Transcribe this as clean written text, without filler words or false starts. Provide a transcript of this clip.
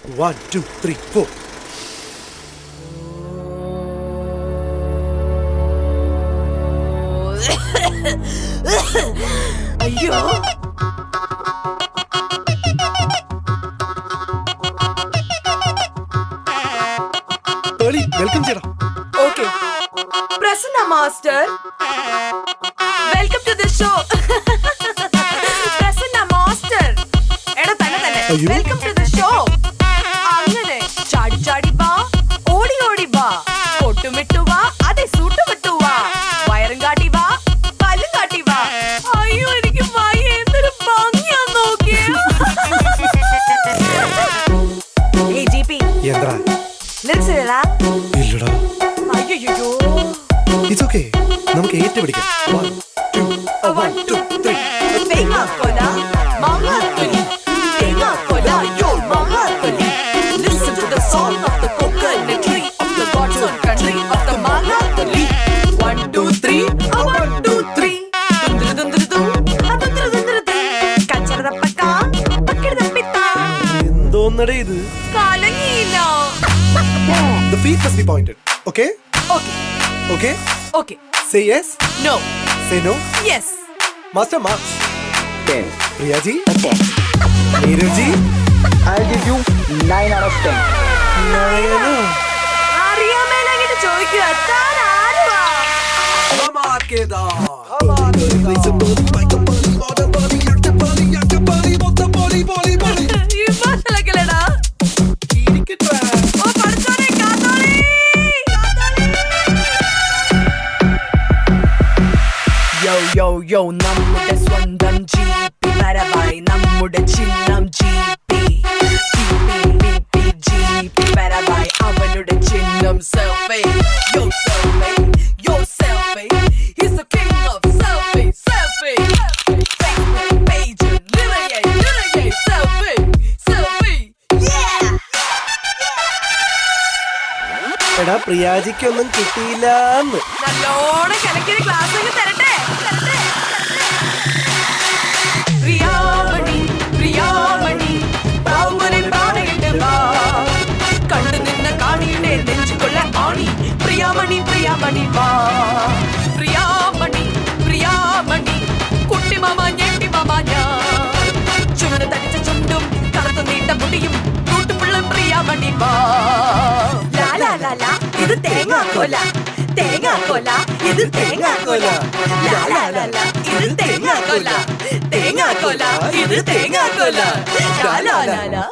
1, 2, 3, 4. അയ്യോ വെൽക്കം ചെയ്യടാ. Okay Prasanna master welcome to the show. Prasanna master എടാ തന്നെ വെൽക്കം ടു ദി ഷോ. അങ്ങനെ ചാടി ചാടി വാ, ഓടി ഓടി വാ, പൊട്ടുമിട്ടു വാ, അതെ സൂട്ടുമിട്ടു വാ, വയറും കാട്ടി വാ, പല്ലും കാട്ടി വാ. അയ്യോ എനിക്ക് വയ്യ, എന്തൊരു ഭംഗിയാ നോക്കിയേ. ഏയ് ജിപി എന്താ ലിറിക്സിലാ ഇല്ലടാ. അയ്യോ ഇറ്റ്സ് ഓക്കേ, നമുക്ക് ഏറ്റുപിടിക്കാം. 1, 2, 1, 2, 3. തേങ്ങാക്കൊല മാങ്ങാത്തൊലി, തേങ്ങാക്കൊല യോ മാങ്ങാത്തൊലി. Listen to the song of the coconut tree, of the God's own country, of the മാങ്ങാത്തൊലി. 1, 2, 3, 1, 2, 3. കച്ചറതപ്പക്ക പക്കിടതപ്പിത്ത എന്തോന്നടേ ഇത്? കലങ്ങിയില്ല. The feet must be pointed. Okay? Okay, Okay? okay. Say yes. No. Say no. Yes. Master marks. 10. Priya ji. 10. Neerav ji. I'll give you 9 out of 10. Nayana. അറിയാമേലങ്ങിട്ട് ചോദിക്കുക താൻ ആരുവാ? ഇമ്മലക്കലടാ. ഓ പഠിച്ചോനെ കാത്തോളി. യോ യോ യോ നമ്മുടെ സ്വന്തം ജീപ്പി വരവായി, നമ്മുടെ ചിഹ്നം ജീപ്പി. ജീപ്പി വരവായി, അവനുടെ ചിഹ്നം സെൽഫി. യോ സെൽഫി, യോ selfie. He's the king of selfie, selfie. Facebook page നിറയെ നിറയെ selfie, selfie. Yeah. എടാ പ്രിയാജിക്കൊന്നും കിട്ടിയില്ലാന്ന്. നല്ലോണം കലക്കിയ ക്ലാസ് ഒക്കെ തരട്ടെ. പ്രിയാമണി പ്രിയാമണി പാവുമനെ പാടയിട്ട് വാ, കണ്ടു നിന്ന കാണിയുടെ നെഞ്ചുകൊള്ള ആണി. പ്രിയാമണി പ്രിയാമണി വാ, പ്രിയാമണി പ്രിയാമണി കുട്ടി മാമ ഞെട്ടി മാമ ഞാൻ. ചുണ്ട് തടിച്ച ചുണ്ടും കറുത്തു നീണ്ട മുടിയും കൂട്ടുപുള്ള പ്രിയാമണി വാ. ലാ ലാ ലാ ലാ ഇത് തേങ്ങാക്കൊല, തേങ്ങാക്കൊല ഇത് തേങ്ങാക്കൊല. ലാ ലാ ലാ ലാ ഇത് തേങ്ങാക്കൊല, തേങ്ങാക്കൊല ഇത് തേങ്ങാക്കൊല. ലാ ലാ ലാ ലാ.